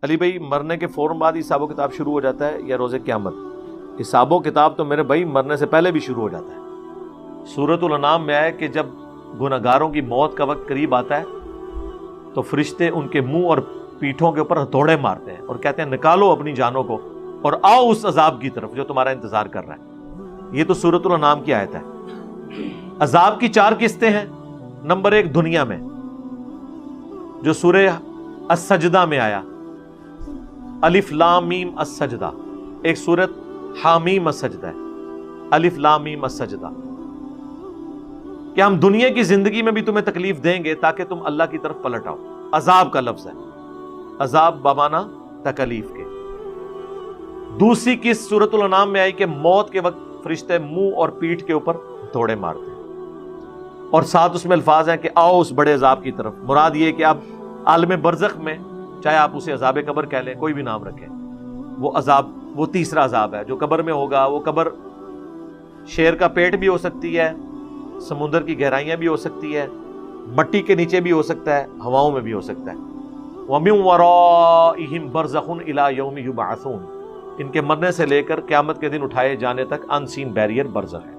علی بھائی مرنے کے فوراً بعد حساب و کتاب شروع ہو جاتا ہے یا روز قیامت؟ حساب و کتاب تو میرے بھائی مرنے سے پہلے بھی شروع ہو جاتا ہے۔ سورۃ الانعام میں آیا کہ جب گناہگاروں کی موت کا وقت قریب آتا ہے تو فرشتے ان کے منہ اور پیٹھوں کے اوپر ہتھوڑے مارتے ہیں اور کہتے ہیں نکالو اپنی جانوں کو اور آؤ اس عذاب کی طرف جو تمہارا انتظار کر رہا ہے۔ یہ تو سورۃ الانعام کی آیت ہے۔ عذاب کی 4 قسطیں ہیں۔ نمبر 1 دنیا میں، جو سورہ السجدہ میں آیا، الف لام میم السجدہ، ایک سورت حامیم السجدہ ہے، الف لام میم السجدہ، کہ ہم دنیا کی زندگی میں بھی تمہیں تکلیف دیں گے تاکہ تم اللہ کی طرف پلٹ آؤ۔ عذاب کا لفظ ہے، عذاب بمانا تکلیف کے۔ دوسری قسط سورۃ الانعام میں آئی کہ موت کے وقت فرشتے منہ اور پیٹھ کے اوپر ہتھوڑے مارتے ہیں، اور ساتھ اس میں الفاظ ہیں کہ آؤ اس بڑے عذاب کی طرف۔ مراد یہ کہ اب عالم برزخ میں، چاہے آپ اسے عذاب قبر کہہ لیں، کوئی بھی نام رکھیں، وہ عذاب، وہ تیسرا عذاب ہے جو قبر میں ہوگا۔ وہ قبر شیر کا پیٹ بھی ہو سکتی ہے، سمندر کی گہرائیاں بھی ہو سکتی ہے، مٹی کے نیچے بھی ہو سکتا ہے، ہواؤں میں بھی ہو سکتا ہے۔ وَمِن وَرَائِهِمْ بَرْزَخٌ إِلَى يَوْمِ يُبْعَثُونَ، ان کے مرنے سے لے کر قیامت کے دن اٹھائے جانے تک ان سین بیریئر برزخ ہے۔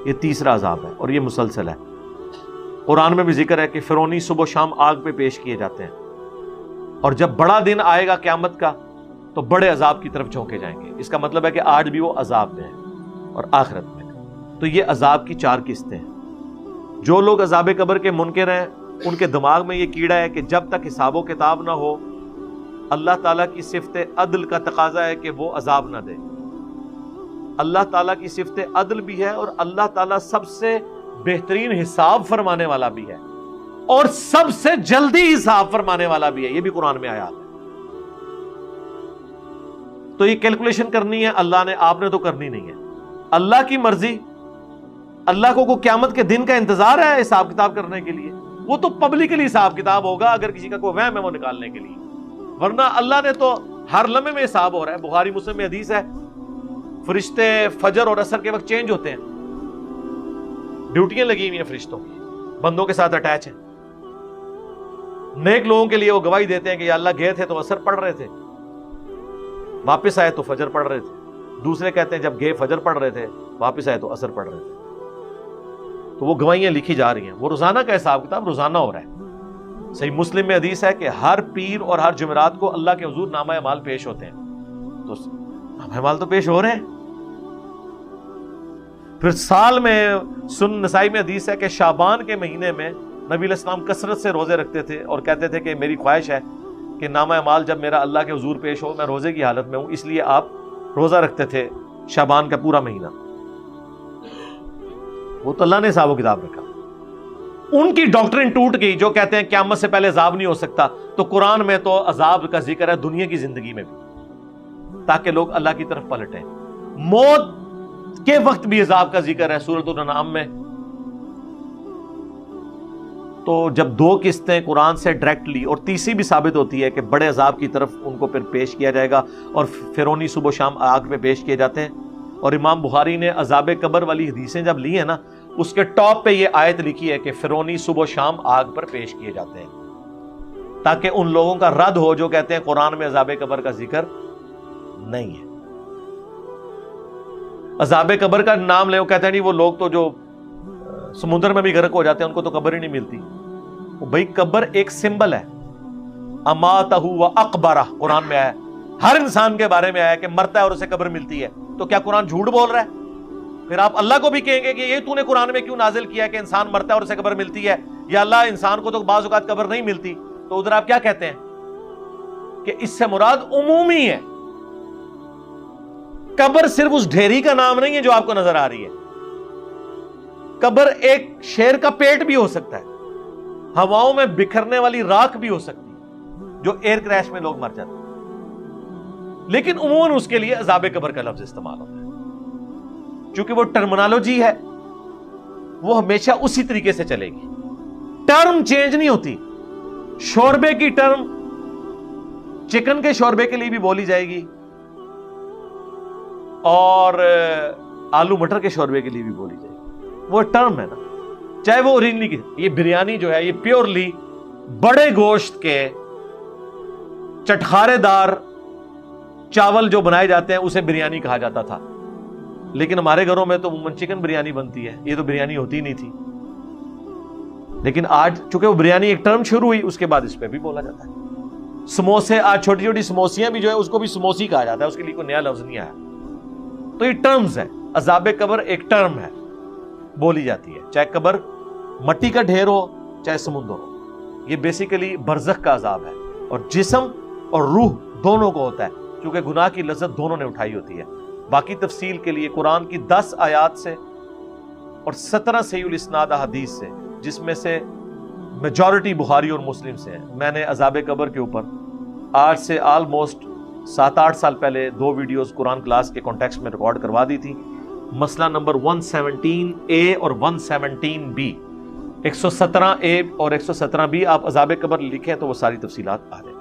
یہ تیسرا عذاب ہے اور یہ مسلسل ہے۔ قرآن میں بھی ذکر ہے کہ فرعونی صبح و شام آگ پہ پیش کیے جاتے ہیں، اور جب بڑا دن آئے گا قیامت کا تو بڑے عذاب کی طرف جھونکے جائیں گے۔ اس کا مطلب ہے کہ آج بھی وہ عذاب میں ہیں اور آخرت میں۔ تو یہ عذاب کی 4 قسطیں ہیں۔ جو لوگ عذاب قبر کے منکر ہیں ان کے دماغ میں یہ کیڑا ہے کہ جب تک حساب و کتاب نہ ہو، اللہ تعالیٰ کی صفت عدل کا تقاضا ہے کہ وہ عذاب نہ دے۔ اللہ تعالیٰ کی صفت عدل بھی ہے اور اللہ تعالیٰ سب سے بہترین حساب فرمانے والا بھی ہے اور سب سے جلدی حساب فرمانے والا بھی ہے۔ یہ بھی قرآن میں آیات ہے۔ تو یہ کیلکولیشن کرنی ہے اللہ نے، آپ نے تو کرنی نہیں ہے۔ اللہ کی مرضی، اللہ کو قیامت کے دن کا انتظار ہے حساب کتاب کرنے کے لیے، وہ تو پبلکلی حساب کتاب ہوگا اگر کسی کا کوئی وہم ہے وہ نکالنے کے لیے، ورنہ اللہ نے تو ہر لمحے میں حساب ہو رہا ہے۔ بخاری مسلم میں حدیث ہے، فرشتے فجر اور عصر کے وقت چینج ہوتے ہیں، ڈیوٹیاں لگی ہوئی ہیں فرشتوں کی، بندوں کے ساتھ اٹیچ ہیں۔ نیک لوگوں کے لیے وہ گواہی دیتے ہیں کہ یا اللہ گئے تھے تو عصر پڑھ رہے تھے، واپس آئے تو فجر پڑھ رہے تھے۔ دوسرے کہتے ہیں جب گئے فجر پڑھ رہے تھے، واپس آئے تو عصر پڑھ رہے تھے۔ تو وہ گواہیاں لکھی جا رہی ہیں، وہ روزانہ کا حساب کتاب روزانہ ہو رہا ہے۔ صحیح مسلم میں حدیث ہے کہ ہر پیر اور ہر جمعرات کو اللہ کے حضور نامہ اعمال پیش ہوتے ہیں۔ تو نامہ اعمال تو پیش ہو رہے ہیں۔ پھر سال میں سنن نسائی میں حدیث ہے کہ شعبان کے مہینے میں نبی علیہ السلام کثرت سے روزے رکھتے تھے اور کہتے تھے کہ میری خواہش ہے کہ نامہ اعمال جب میرا اللہ کے حضور پیش ہو میں روزے کی حالت میں ہوں، اس لیے آپ روزہ رکھتے تھے شعبان کا پورا مہینہ۔ وہ تو اللہ نے حساب و کتاب رکھا۔ ان کی ڈاکٹرن ٹوٹ گئی جو کہتے ہیں قیامت سے پہلے عذاب نہیں ہو سکتا۔ تو قرآن میں تو عذاب کا ذکر ہے دنیا کی زندگی میں بھی، تاکہ لوگ اللہ کی طرف پلٹیں۔ موت کے وقت بھی عذاب کا ذکر ہے سورۃ الانعام میں۔ تو جب 2 قسطیں قرآن سے ڈائریکٹلی اور تیسری بھی ثابت ہوتی ہے کہ بڑے عذاب کی طرف ان کو پھر پیش کیا جائے گا، اور فرعونی صبح و شام آگ پہ پیش کیے جاتے ہیں۔ اور امام بخاری نے عذاب قبر والی حدیثیں جب لی ہیں نا، اس کے ٹاپ پہ یہ آیت لکھی ہے کہ فرعونی صبح و شام آگ پر پیش کیے جاتے ہیں، تاکہ ان لوگوں کا رد ہو جو کہتے ہیں قرآن میں عذاب قبر کا ذکر نہیں ہے۔ عذاب قبر کا نام لے، وہ کہتے ہیں نہیں وہ لوگ تو جو سمندر میں بھی غرق ہو جاتے ہیں ان کو تو قبر ہی نہیں ملتی۔ وہ بھائی قبر ایک سمبل ہے، اماتہ و اقبرہ قرآن میں آیا ہے، ہر انسان کے بارے میں آیا ہے کہ مرتا ہے اور اسے قبر ملتی ہے۔ تو کیا قرآن جھوٹ بول رہا ہے؟ پھر آپ اللہ کو بھی کہیں گے کہ یہ تو نے قرآن میں کیوں نازل کیا کہ انسان مرتا ہے اور اسے قبر ملتی ہے، یا اللہ انسان کو تو بعض اوقات قبر نہیں ملتی۔ تو ادھر آپ کیا کہتے ہیں کہ اس سے مراد عمومی ہے، قبر صرف اس ڈھیری کا نام نہیں ہے جو آپ کو نظر آ رہی ہے۔ قبر ایک شیر کا پیٹ بھی ہو سکتا ہے، ہواؤں میں بکھرنے والی راکھ بھی ہو سکتی ہے جو ایئر کریش میں لوگ مر جاتے ہیں، لیکن عموماً اس کے لیے عذاب قبر کا لفظ استعمال ہوتا ہے۔ چونکہ وہ ٹرمنالوجی ہے، وہ ہمیشہ اسی طریقے سے چلے گی، ٹرم چینج نہیں ہوتی۔ شوربے کی ٹرم چکن کے شوربے کے لیے بھی بولی جائے گی اور آلو مٹر کے شوربے کے لیے بھی بولی جائے گی، وہ ٹرم ہے نا، چاہے وہ اوریجنلی کی۔ یہ بریانی جو ہے یہ پیورلی بڑے گوشت کے چٹخارے دار چاول جو بنائے جاتے ہیں اسے بریانی کہا جاتا تھا، لیکن ہمارے گھروں میں تو عموماً چکن بریانی بنتی ہے، یہ تو بریانی ہوتی نہیں تھی. لیکن آج چونکہ وہ بریانی ایک ٹرم شروع ہوئی، اس کے بعد اس پہ بھی بولا جاتا ہے. سموسے، آج چھوٹی چھوٹی سموسیاں بھی جو ہے اس کو بھی سموسی کہا جاتا ہے، اس کے لیے کوئی نیا لفظ نہیں آیا. تو یہ ٹرمز ہے. عذاب قبر ایک ٹرم ہے، بولی جاتی ہے، چاہے قبر مٹی کا ڈھیر ہو چاہے سمندر ہو. یہ بیسیکلی برزخ کا عذاب ہے، اور جسم اور روح دونوں کو ہوتا ہے، کیونکہ گناہ کی لذت دونوں نے اٹھائی ہوتی ہے. باقی تفصیل کے لیے قرآن کی 10 آیات سے اور 17 صحیح الاسناد احادیث سے، جس میں سے میجورٹی بخاری اور مسلم سے ہیں، میں نے عذاب قبر کے اوپر آج سے آلموسٹ 7-8 سال پہلے 2 ویڈیوز قرآن کلاس کے کانٹیکسٹ میں ریکارڈ کروا دی تھی. مسئلہ نمبر 117A اور 117B، 117A اور 117B آپ عذاب قبر لکھیں تو وہ ساری تفصیلات آ جائیں.